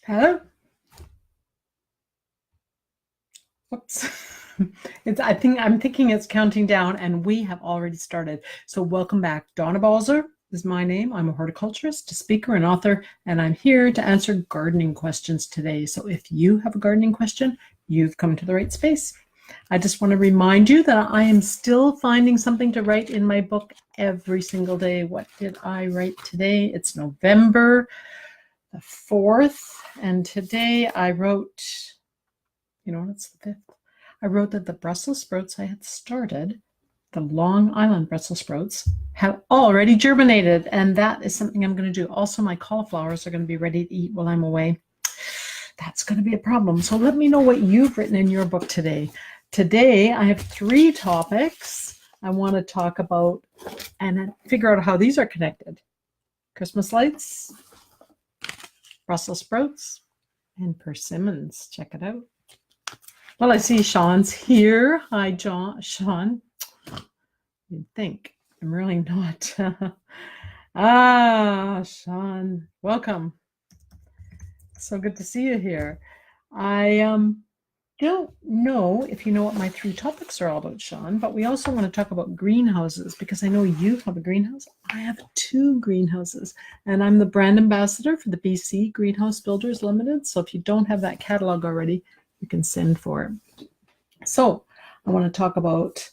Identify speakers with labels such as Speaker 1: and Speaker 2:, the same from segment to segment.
Speaker 1: Hello. Whoops. I'm thinking it's counting down, and we have already started. So welcome back. Donna Balzer is my name. I'm a horticulturist, a speaker, and author, and I'm here to answer gardening questions today. So if you have a gardening question, you've come to the right space. I just want to remind you that I am still finding something to write in my book every single day. What did I write today? It's November the 4th, and today I wrote, it's the 5th. I wrote that the Brussels sprouts I had started, the Long Island Brussels sprouts, have already germinated, and that is something I'm going to do. Also, my cauliflowers are going to be ready to eat while I'm away. That's going to be a problem. So let me know what you've written in your book today. Today, I have 3 topics I want to talk about and figure out how these are connected. Christmas lights, Brussels sprouts, and persimmons. Check it out. Well, I see Sean's here. Hi, Sean. You'd think I'm really not. Sean, welcome. So good to see you here. I don't know if you know what my 3 topics are all about, Sean, but we also want to talk about greenhouses because I know you have a greenhouse. I have 2 greenhouses, and I'm the brand ambassador for the BC Greenhouse Builders Limited. So if you don't have that catalog already, you can send for it. So I want to talk about,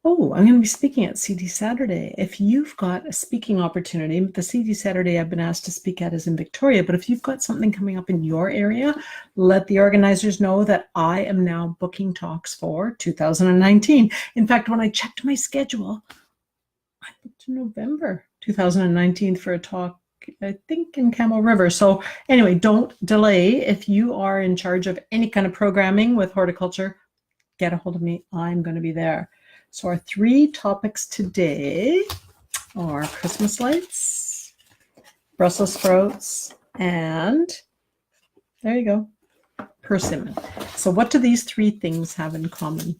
Speaker 1: I'm going to be speaking at CD Saturday. If you've got a speaking opportunity, the CD Saturday I've been asked to speak at is in Victoria, but if you've got something coming up in your area, let the organizers know that I am now booking talks for 2019. In fact, when I checked my schedule, I booked in November 2019 for a talk, I think in Camel River. So anyway, don't delay. If you are in charge of any kind of programming with horticulture, get a hold of me. I'm going to be there. So our 3 topics today are Christmas lights, Brussels sprouts, and there you go, persimmon. So what do these 3 things have in common?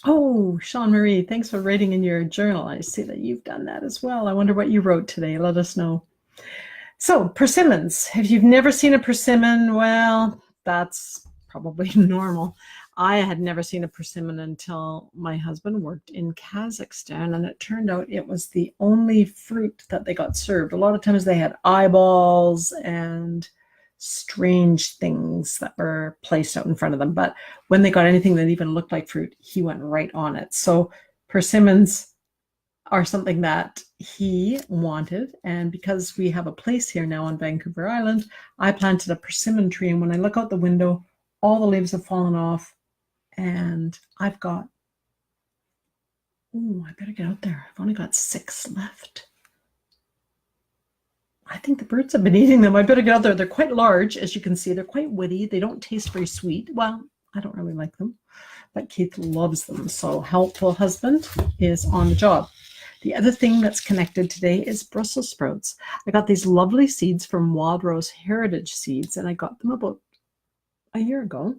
Speaker 1: Oh, Sean Marie, thanks for writing in your journal. I see that you've done that as well. I wonder what you wrote today. Let us know. So persimmons. If you've never seen a persimmon, well, that's probably normal. I had never seen a persimmon until my husband worked in Kazakhstan, and it turned out it was the only fruit that they got served. A lot of times they had eyeballs and strange things that were placed out in front of them, but when they got anything that even looked like fruit, he went right on it. So persimmons are something that he wanted, and because we have a place here now on Vancouver Island, I planted a persimmon tree, and when I look out the window, all the leaves have fallen off, and I've got, I better get out there. I've only got 6 left. I think the birds have been eating them. I better get out there. They're quite large, as you can see. They're quite woody. They don't taste very sweet. Well, I don't really like them, but Keith loves them. So helpful husband is on the job. The other thing that's connected today is Brussels sprouts. I got these lovely seeds from Wild Rose Heritage Seeds, and I got them about a year ago.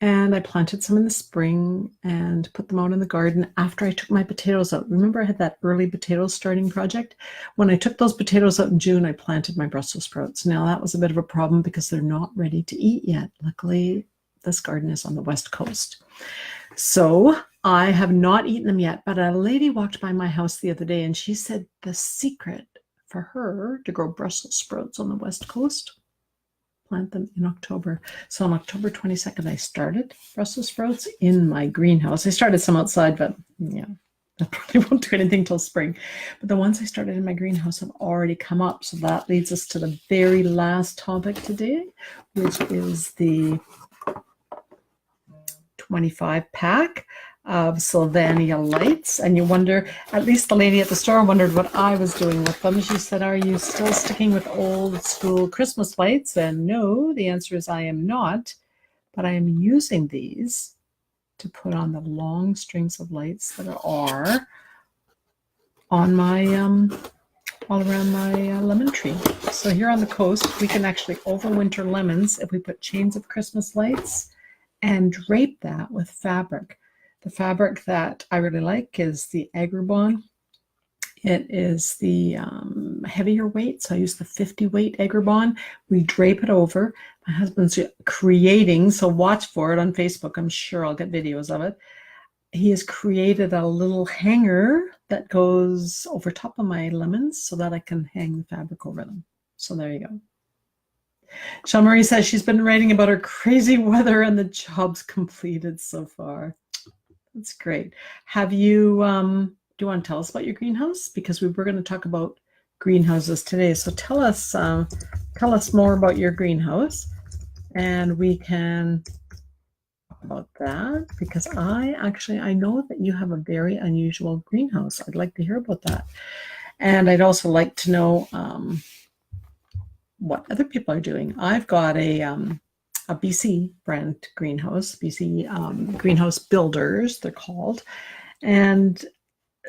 Speaker 1: And I planted some in the spring and put them out in the garden after I took my potatoes out. Remember, I had that early potatoes starting project? When I took those potatoes out in June, I planted my Brussels sprouts. Now, that was a bit of a problem because they're not ready to eat yet. Luckily, this garden is on the West Coast. So I have not eaten them yet, but a lady walked by my house the other day and she said the secret for her to grow Brussels sprouts on the West Coast, plant them in October. So on October 22nd, I started Brussels sprouts in my greenhouse. I started some outside, but I probably won't do anything till spring. But the ones I started in my greenhouse have already come up. So that leads us to the very last topic today, which is the 25 pack of Sylvania lights. And you wonder, at least the lady at the store wondered what I was doing with them. She said, are you still sticking with old school Christmas lights? And no, the answer is I am not, but I am using these to put on the long strings of lights that are on my all around my lemon tree. So here on the coast, we can actually overwinter lemons if we put chains of Christmas lights and drape that with fabric. The fabric that I really like is the Agribon It is the heavier weight, so I use the 50 weight Agribon. We drape it over. My husband's creating, so watch for it on Facebook. I'm sure I'll get videos of it. He has created a little hanger that goes over top of my lemons so that I can hang the fabric over them. So there you go. Jean Marie says she's been writing about her crazy weather and the jobs completed so far. That's great. Have you, do you want to tell us about your greenhouse? Because we were going to talk about greenhouses today. So tell us more about your greenhouse, and we can about that, because I know that you have a very unusual greenhouse. I'd like to hear about that. And I'd also like to know what other people are doing. I've got a BC brand greenhouse, BC Greenhouse Builders, they're called. And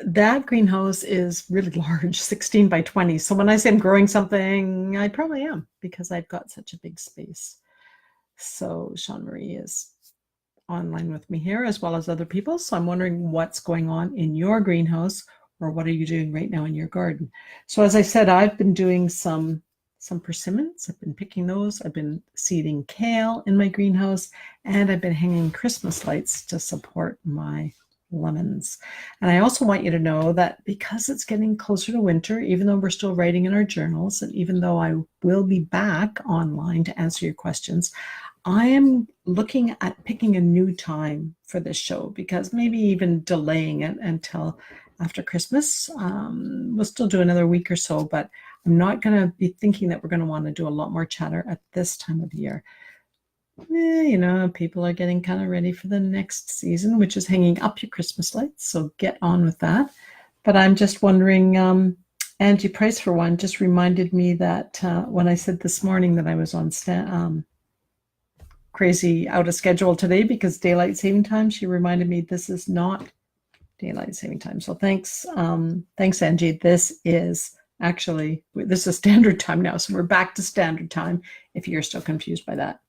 Speaker 1: that greenhouse is really large, 16 by 20. So when I say I'm growing something, I probably am, because I've got such a big space. So Jean Marie is online with me here, as well as other people. So I'm wondering what's going on in your greenhouse, or what are you doing right now in your garden? So as I said, I've been doing some persimmons. I've been picking those. I've been seeding kale in my greenhouse, and I've been hanging Christmas lights to support my lemons. And I also want you to know that because it's getting closer to winter, even though we're still writing in our journals, and even though I will be back online to answer your questions, I am looking at picking a new time for this show, because maybe even delaying it until after Christmas. We'll still do another week or so, but I'm not going to be thinking that we're going to want to do a lot more chatter at this time of year. You know, people are getting kind of ready for the next season, which is hanging up your Christmas lights. So get on with that. But I'm just wondering, Angie Price, for one, just reminded me that when I said this morning that I was on crazy out of schedule today because daylight saving time, she reminded me this is not daylight saving time. So thanks, Angie. This is standard time now. So we're back to standard time if you're still confused by that.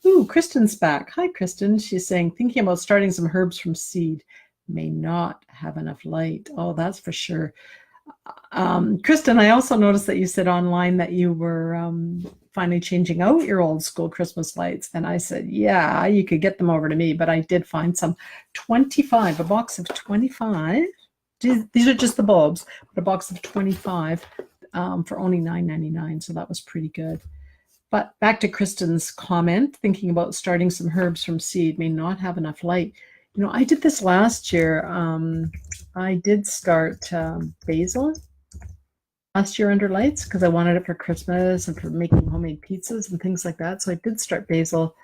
Speaker 1: Ooh, Kristin's back. Hi, Kristin. She's saying, thinking about starting some herbs from seed. May not have enough light. Oh, that's for sure. Kristin, I also noticed that you said online that you were finally changing out your old school Christmas lights. And I said, yeah, you could get them over to me. But I did find some 25, a box of 25. These are just the bulbs, but a box of 25 for only $9.99. So that was pretty good. But back to Kristin's comment, thinking about starting some herbs from seed may not have enough light. You know, I did this last year. I did start basil last year under lights because I wanted it for Christmas and for making homemade pizzas and things like that. So I did start basil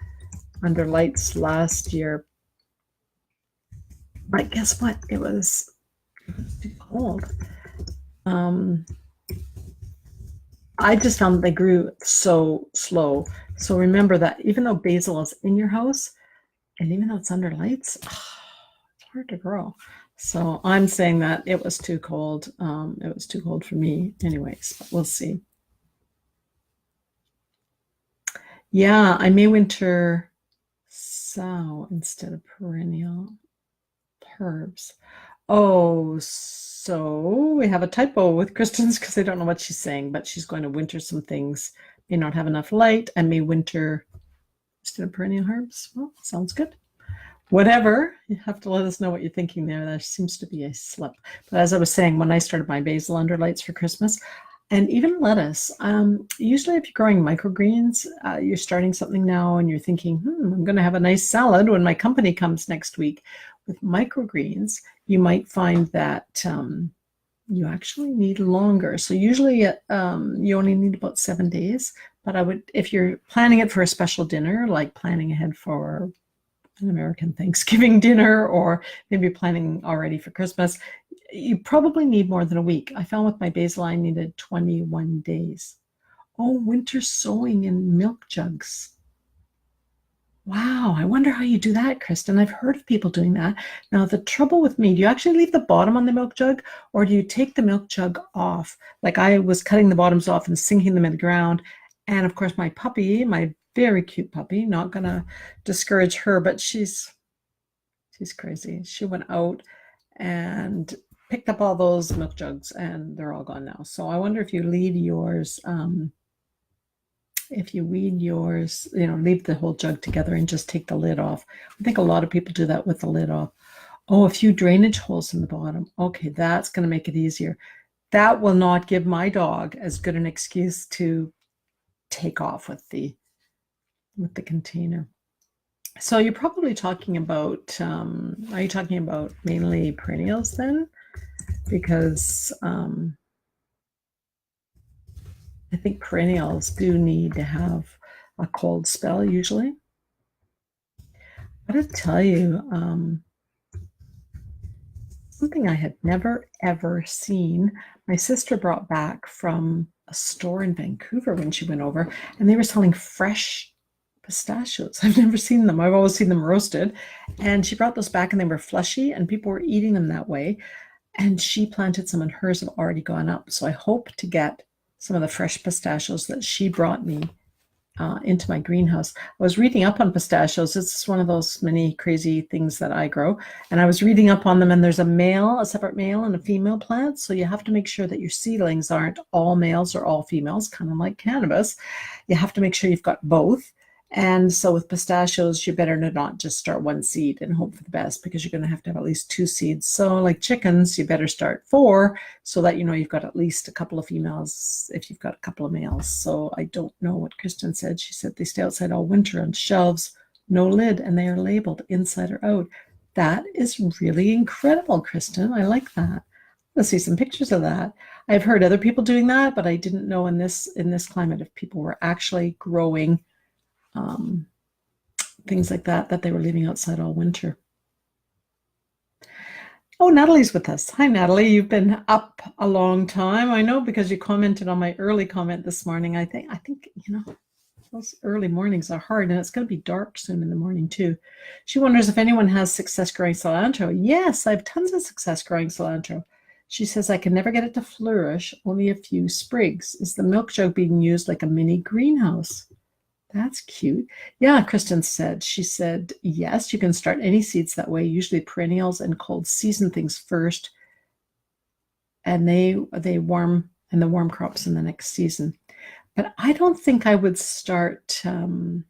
Speaker 1: under lights last year. But guess what? It was too cold. I just found they grew so slow. So remember that even though basil is in your house, and even though it's under lights, it's hard to grow. So I'm saying that it was too cold. It was too cold for me anyways, but we'll see. Yeah, I may winter sow instead of perennial herbs. Oh, so we have a typo with Kristin's because I don't know what she's saying, but she's going to winter some things. May not have enough light and may winter instead of perennial herbs. Well, sounds good. Whatever, you have to let us know what you're thinking there. There seems to be a slip. But as I was saying, when I started my basil under lights for Christmas, and even lettuce, usually if you're growing microgreens, you're starting something now and you're thinking, I'm going to have a nice salad when my company comes next week. With microgreens, you might find that you actually need longer. So usually you only need about 7 days. But I would, if you're planning it for a special dinner, like planning ahead for an American Thanksgiving dinner, or maybe planning already for Christmas, you probably need more than a week. I found with my basil, I needed 21 days. Oh, winter sowing in milk jugs. Wow, I wonder how you do that, Kristin. I've heard of people doing that. Now, the trouble with me, do you actually leave the bottom on the milk jug, or do you take the milk jug off? Like I was cutting the bottoms off and sinking them in the ground. And of course, my puppy, my very cute puppy, not gonna discourage her, but she's crazy. She went out and picked up all those milk jugs and they're all gone now. So I wonder if you leave yours, if you weed yours, leave the whole jug together and just take the lid off. I think a lot of people do that with the lid off. Oh, a few drainage holes in the bottom. Okay, that's going to make it easier. That will not give my dog as good an excuse to take off with the container. So you're probably talking about, are you talking about mainly perennials then? Because I think perennials do need to have a cold spell usually. I gotta tell you, something I had never ever seen. My sister brought back from a store in Vancouver when she went over, and they were selling fresh pistachios. I've never seen them. I've always seen them roasted. And she brought those back and they were fleshy and people were eating them that way. And she planted some and hers have already gone up. So I hope to get some of the fresh pistachios that she brought me into my greenhouse. I was reading up on pistachios. It's one of those many crazy things that I grow. And I was reading up on them, and there's a separate male and a female plant. So you have to make sure that your seedlings aren't all males or all females, kind of like cannabis. You have to make sure you've got both. And so with pistachios, you better not just start one seed and hope for the best, because you're going to have at least 2 seeds. So like chickens, you better start 4 so that you've got at least a couple of females if you've got a couple of males. So I don't know what Kristin said. She said they stay outside all winter on shelves, no lid, and they are labeled inside or out. That is really incredible, Kristin. I like that. Let's see some pictures of that. I've heard other people doing that, but I didn't know in this climate if people were actually growing things like that they were leaving outside all winter. Oh, Natalie's with us. Hi, Natalie. You've been up a long time. I know, because you commented on my early comment this morning. I think those early mornings are hard, and it's going to be dark soon in the morning too. She wonders if anyone has success growing cilantro. Yes, I have tons of success growing cilantro. She says I can never get it to flourish, only a few sprigs. Is the milk jug being used like a mini greenhouse? That's cute. Yeah, Kristin said. She said, yes, you can start any seeds that way, usually perennials and cold season things first. And they warm, and the warm crops in the next season. But I don't think I would start, cilantro.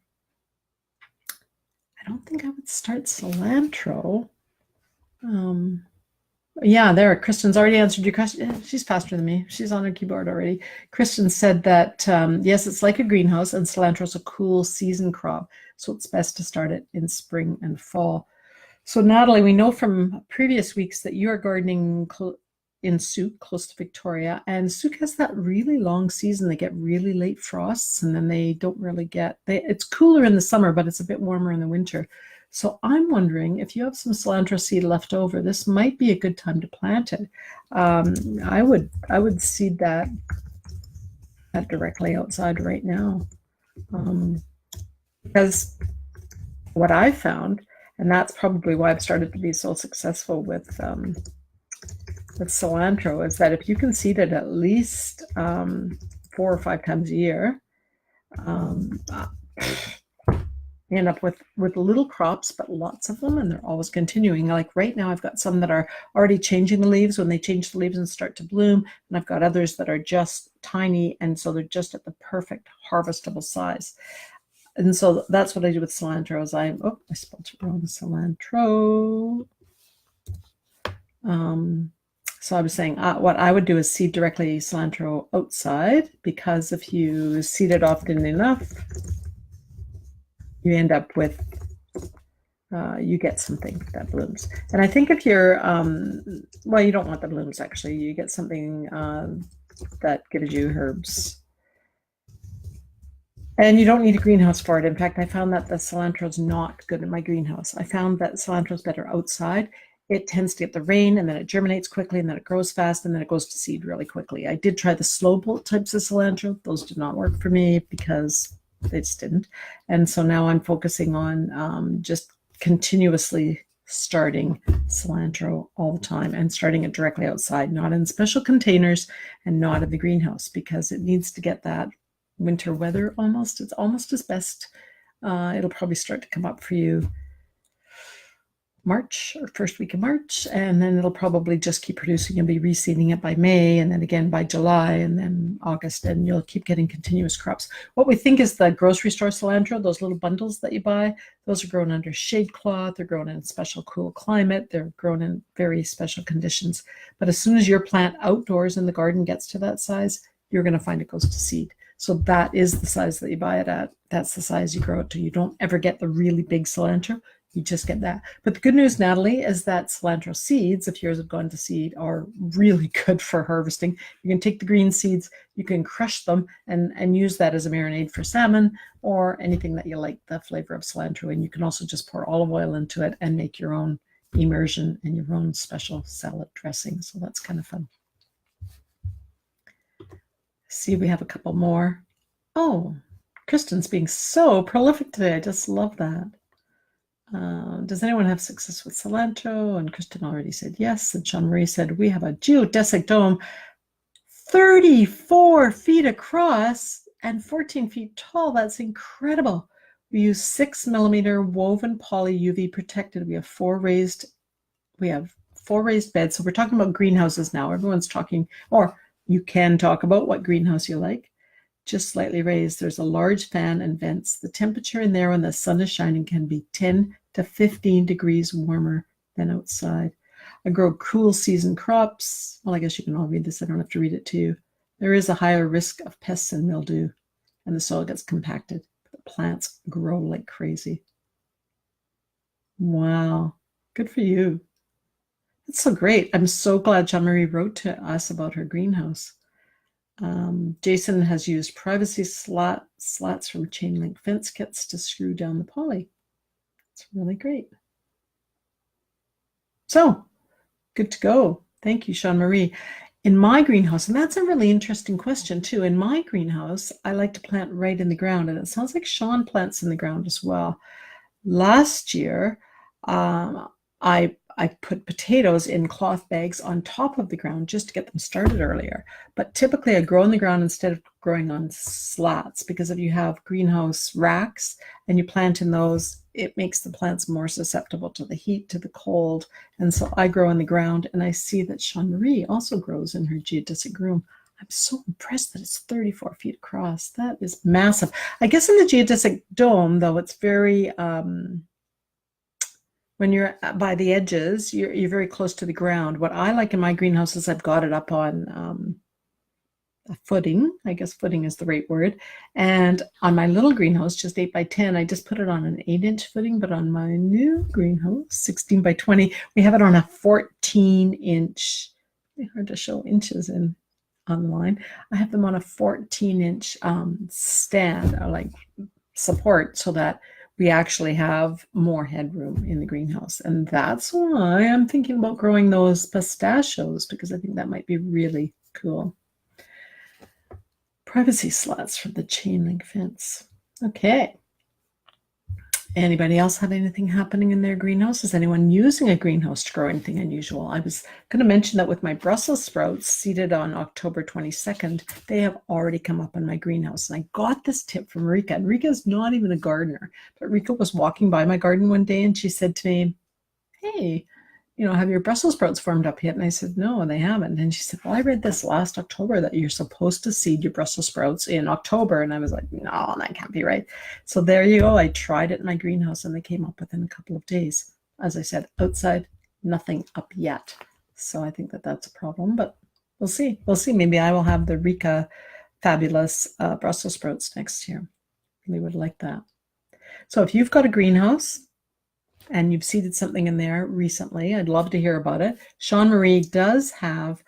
Speaker 1: Yeah, there, Kristin's already answered your question. She's faster than me. She's on her keyboard already. Kristin said that, yes, it's like a greenhouse, and cilantro is a cool season crop. So it's best to start it in spring and fall. So Natalie, we know from previous weeks that you are gardening in Souk, close to Victoria. And Souk has that really long season. They get really late frosts, and then they don't really it's cooler in the summer, but it's a bit warmer in the winter. So I'm wondering if you have some cilantro seed left over, this might be a good time to plant it. I would seed that directly outside right now, because what I found, and that's probably why I've started to be so successful with cilantro, is that if you can seed it at least 4 or 5 times a year, you end up with little crops, but lots of them, and they're always continuing. Like right now, I've got some that are already changing the leaves when they change the leaves and start to bloom, and I've got others that are just tiny, and so they're just at the perfect harvestable size. And so that's what I do with cilantro. Is I spelled it wrong. Cilantro. So I was saying what I would do is seed directly cilantro outside, because if you seed it often enough, you end up with, you get something that blooms. And I think if you're, well, you don't want the blooms actually. You get something that gives you herbs. And you don't need a greenhouse for it. In fact, I found that the cilantro is not good in my greenhouse. I found that cilantro is better outside. It tends to get the rain, and then it germinates quickly, and then it grows fast, and then it goes to seed really quickly. I did try the slow bolt types of cilantro. Those did not work for me because they just didn't. And so now I'm focusing on just continuously starting cilantro all the time, and starting it directly outside, not in special containers and not in the greenhouse, because it needs to get that winter weather almost. It's almost as best. It'll probably start to come up for you March or first week of March, and then it'll probably just keep producing and be reseeding it by May, and then again by July, and then August, and you'll keep getting continuous crops. What we think is the grocery store cilantro, those little bundles that you buy, those are grown under shade cloth, they're grown in a special cool climate, they're grown in very special conditions. But as soon as your plant outdoors in the garden gets to that size, you're going to find it goes to seed. So that is the size that you buy it at. That's the size you grow it to. You don't ever get the really big cilantro. You just get that. But the good news, Natalie, is that cilantro seeds, if yours have gone to seed, are really good for harvesting. You can take the green seeds, you can crush them and use that as a marinade for salmon or anything that you like the flavor of cilantro. And you can also just pour olive oil into it and make your own immersion and your own special salad dressing. So that's kind of fun. See, we have a couple more. Oh, Kristin's being so prolific today. I just love that. Does anyone have success with cilantro? And Kristin already said yes. And Jean Marie said, we have a geodesic dome 34 feet across and 14 feet tall. That's incredible. We use 6 millimeter woven poly UV protected. We have four raised beds. So we're talking about greenhouses now. Everyone's talking, or you can talk about what greenhouse you like. Just slightly raised. There's a large fan and vents. The temperature in there when the sun is shining can be 10 to 15 degrees warmer than outside. I grow cool season crops. Well, I guess you can all read this. I don't have to read it to you. There is a higher risk of pests and mildew, and the soil gets compacted. The plants grow like crazy. Wow. Good for you. That's so great. I'm so glad Jean-Marie wrote to us about her greenhouse. Jason has used privacy slats from chain link fence kits to screw down the poly. It's really great. So good to go. Thank you, Jean Marie. In my greenhouse, and that's a really interesting question too. In my greenhouse, I like to plant right in the ground, and it sounds like Sean plants in the ground as well. Last year, I put potatoes in cloth bags on top of the ground just to get them started earlier. But typically I grow in the ground instead of growing on slats, because if you have greenhouse racks and you plant in those, it makes the plants more susceptible to the heat, to the cold. And so I grow in the ground, and I see that Jean Marie also grows in her geodesic room. I'm so impressed that it's 34 feet across. That is massive. I guess in the geodesic dome, though, it's very... when you're by the edges, you're very close to the ground. What I like in my greenhouse is I've got it up on a footing. I guess footing is the right word. And on my little greenhouse, just 8 by 10, I just put it on an 8-inch footing. But on my new greenhouse, 16 by 20, we have it on a 14-inch. Hard to show inches in online. I have them on a 14-inch stand, or like support, so that we actually have more headroom in the greenhouse. And that's why I'm thinking about growing those pistachios, because I think that might be really cool. Privacy slats for the chain link fence. Okay. Anybody else have anything happening in their greenhouse? Is anyone using a greenhouse to grow anything unusual? I was going to mention that with my Brussels sprouts seeded on October 22nd, they have already come up in my greenhouse. And I got this tip from Rika. And Rika is not even a gardener, but Rika was walking by my garden one day and she said to me, hey, have your Brussels sprouts formed up yet? And I said, no, they haven't. And she said, well, I read this last October that you're supposed to seed your Brussels sprouts in October. And I was like, no, that can't be right. So there you go. I tried it in my greenhouse and they came up within a couple of days. As I said, outside, nothing up yet. So I think that that's a problem, but we'll see. We'll see. Maybe I will have the Rika fabulous Brussels sprouts next year. Really would like that. So if you've got a greenhouse, and you've seeded something in there recently, I'd love to hear about it. Jean Marie does have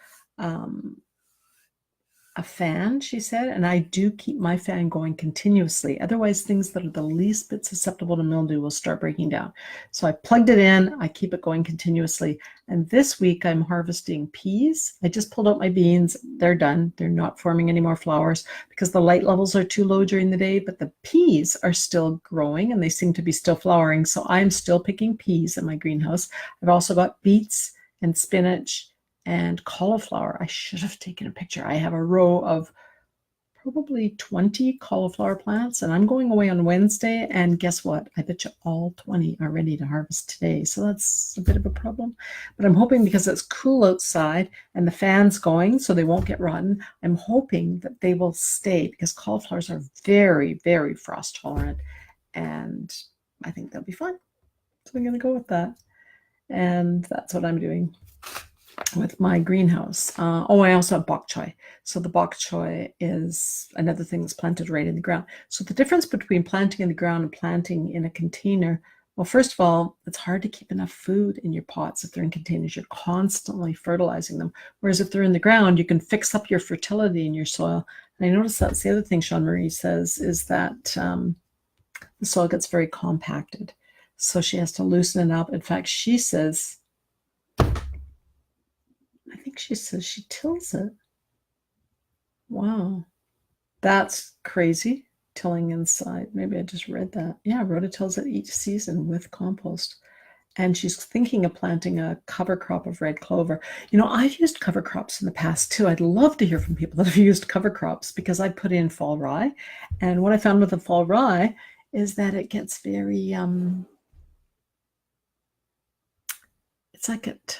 Speaker 1: a fan, she said, and I do keep my fan going continuously. Otherwise, things that are the least bit susceptible to mildew will start breaking down. So I plugged it in, I keep it going continuously. And this week I'm harvesting peas. I just pulled out my beans. They're done. They're not forming any more flowers because the light levels are too low during the day, but the peas are still growing and they seem to be still flowering. So I'm still picking peas in my greenhouse. I've also got beets and spinach and cauliflower. I should have taken a picture. I have a row of probably 20 cauliflower plants, and I'm going away on Wednesday, and guess what? I bet you all 20 are ready to harvest today, so that's a bit of a problem. But I'm hoping, because it's cool outside and the fan's going so they won't get rotten, I'm hoping that they will stay, because cauliflowers are very, very frost tolerant, and I think they'll be fine. So I'm going to go with that, and that's what I'm doing with my greenhouse. I also have bok choy. So the bok choy is another thing that's planted right in the ground. So the difference between planting in the ground and planting in a container, well, first of all, it's hard to keep enough food in your pots if they're in containers. You're constantly fertilizing them. Whereas if they're in the ground, you can fix up your fertility in your soil. And I noticed that's the other thing Sean Marie says, is that the soil gets very compacted. So she has to loosen it up. In fact, she says, I think she says she tills it. Wow. That's crazy. Tilling inside. Maybe I just read that. Yeah, Rhoda tills it each season with compost. And she's thinking of planting a cover crop of red clover. You know, I've used cover crops in the past too. I'd love to hear from people that have used cover crops, because I put in fall rye. And what I found with the fall rye is that it gets very, it's like it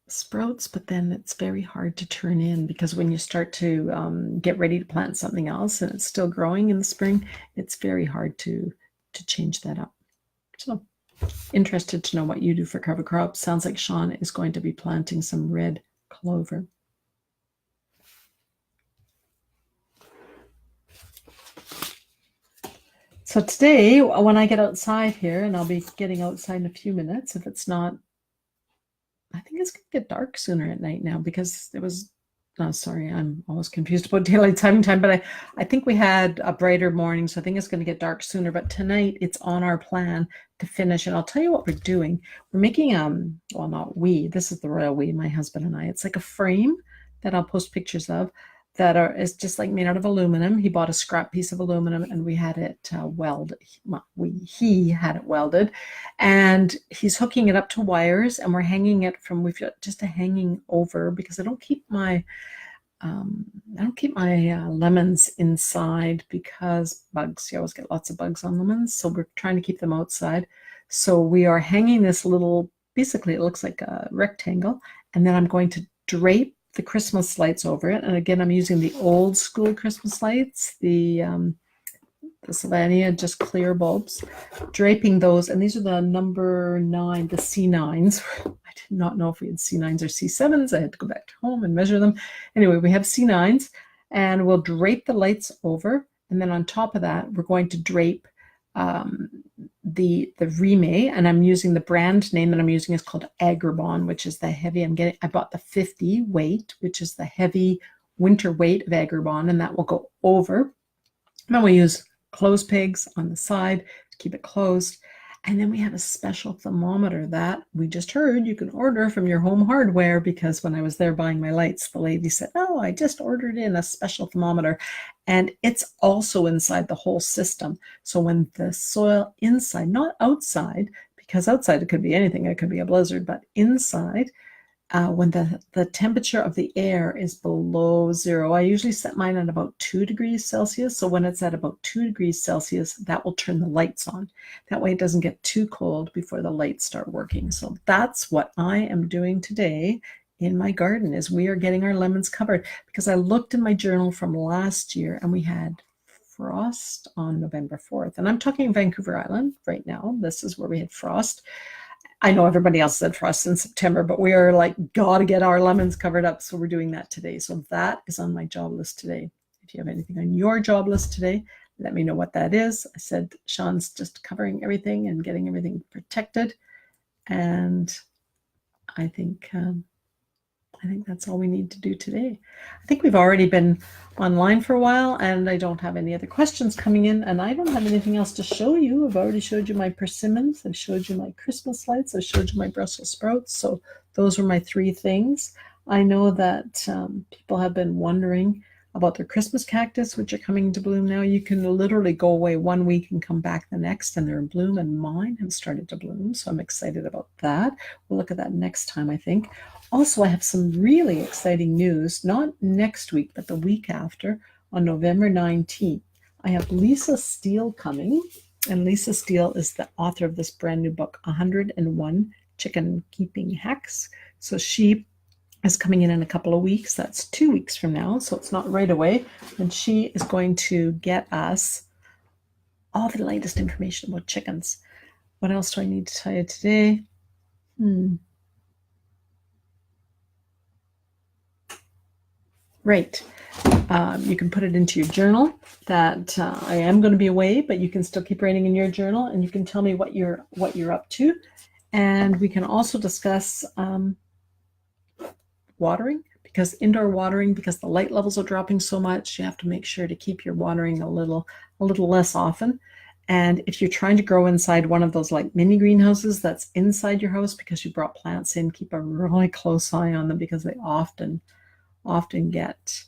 Speaker 1: sprouts, but then it's very hard to turn in, because when you start to get ready to plant something else and it's still growing in the spring, it's very hard to change that up. So interested to know what you do for cover crops. Sounds like Sean is going to be planting some red clover. So today, when I get outside here, and I'll be getting outside in a few minutes, if it's not, I think it's going to get dark sooner at night now, because it was, oh, sorry, I'm always confused about daylight saving time, but I think we had a brighter morning, so I think it's going to get dark sooner. But tonight it's on our plan to finish, and I'll tell you what we're doing. We're making, well, not we, this is the royal we, my husband and I. It's like a frame that I'll post pictures of, that is just like made out of aluminum. He bought a scrap piece of aluminum, and we had it welded. Well, he had it welded, and he's hooking it up to wires, and we're hanging it from, we've got just a hanging over, because I don't keep my lemons inside, because bugs, you always get lots of bugs on lemons, so we're trying to keep them outside. So we are hanging this little, basically it looks like a rectangle, and then I'm going to drape the Christmas lights over it. And again, I'm using the old school Christmas lights, the Sylvania, just clear bulbs, draping those. And these are the number 9, the C9s. I did not know if we had C9s or C7s. I had to go back home and measure them. Anyway, we have C9s, and we'll drape the lights over. And then on top of that, we're going to drape the Rime, and I'm using the brand name that I'm using is called Agribon, which is the heavy. I bought the 50 weight, which is the heavy winter weight of Agribon, and that will go over. And then we use clothes pegs on the side to keep it closed. And then we have a special thermometer that we just heard you can order from your home hardware, because when I was there buying my lights, the lady said, oh, I just ordered in a special thermometer. And it's also inside the whole system. So when the soil inside, not outside, because outside it could be anything, it could be a blizzard, but inside, when the temperature of the air is below 0, I usually set mine at about 2 degrees Celsius. So when it's at about 2 degrees Celsius, that will turn the lights on. That way it doesn't get too cold before the lights start working. So that's what I am doing today in my garden, is we are getting our lemons covered, because I looked in my journal from last year and we had frost on November 4th. And I'm talking Vancouver Island right now. This is where we had frost. I know everybody else said frost in September, but we are like, gotta get our lemons covered up. So we're doing that today. So that is on my job list today. If you have anything on your job list today, let me know what that is. I said Sean's just covering everything and getting everything protected. And I think that's all we need to do today. I think we've already been online for a while, and I don't have any other questions coming in, and I don't have anything else to show you. I've already showed you my persimmons. I've showed you my Christmas lights. I've showed you my Brussels sprouts. So those were my 3 things. I know that people have been wondering about their Christmas cactus, which are coming to bloom now. You can literally go away 1 week and come back the next, and they're in bloom, and mine have started to bloom. So I'm excited about that. We'll look at that next time, I think. Also, I have some really exciting news, not next week, but the week after. on November 19th. I have Lisa Steele coming, and Lisa Steele is the author of this brand new book, 101 Chicken Keeping Hacks. So she is coming in a couple of weeks. That's 2 weeks from now, so it's not right away. And she is going to get us all the latest information about chickens. What else do I need to tell you today? Right. You can put it into your journal that I am going to be away, but you can still keep writing in your journal, and you can tell me what you're up to. And we can also discuss watering, because indoor watering, because the light levels are dropping so much, you have to make sure to keep your watering a little less often. And if you're trying to grow inside one of those like mini greenhouses that's inside your house because you brought plants in, keep a really close eye on them, because they often get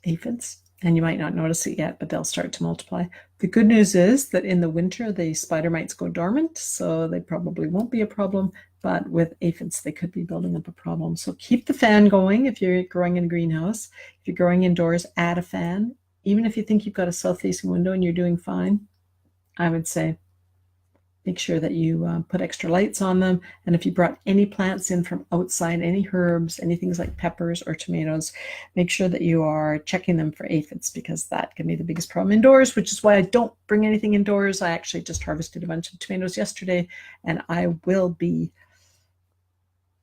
Speaker 1: aphids, and you might not notice it yet, but they'll start to multiply. The good news is that in the winter, the spider mites go dormant, so they probably won't be a problem, but with aphids, they could be building up a problem. So keep the fan going if you're growing in a greenhouse. If you're growing indoors, add a fan. Even if you think you've got a south-facing window and you're doing fine, I would say make sure that you put extra lights on them. And if you brought any plants in from outside, any herbs, any things like peppers or tomatoes, make sure that you are checking them for aphids, because that can be the biggest problem indoors, which is why I don't bring anything indoors. I actually just harvested a bunch of tomatoes yesterday, and I will be,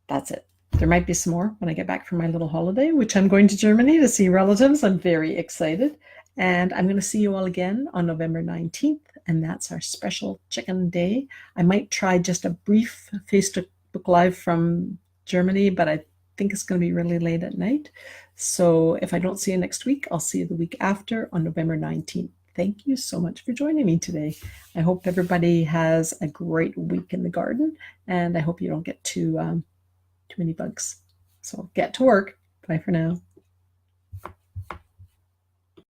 Speaker 1: that's it. There might be some more when I get back from my little holiday, which I'm going to Germany to see relatives. I'm very excited. And I'm going to see you all again on November 19th, and that's our special chicken day. I might try just a brief Facebook Live from Germany, but I think it's going to be really late at night. So if I don't see you next week, I'll see you the week after on November 19th. Thank you so much for joining me today. I hope everybody has a great week in the garden, and I hope you don't get too many bugs. So get to work. Bye for now.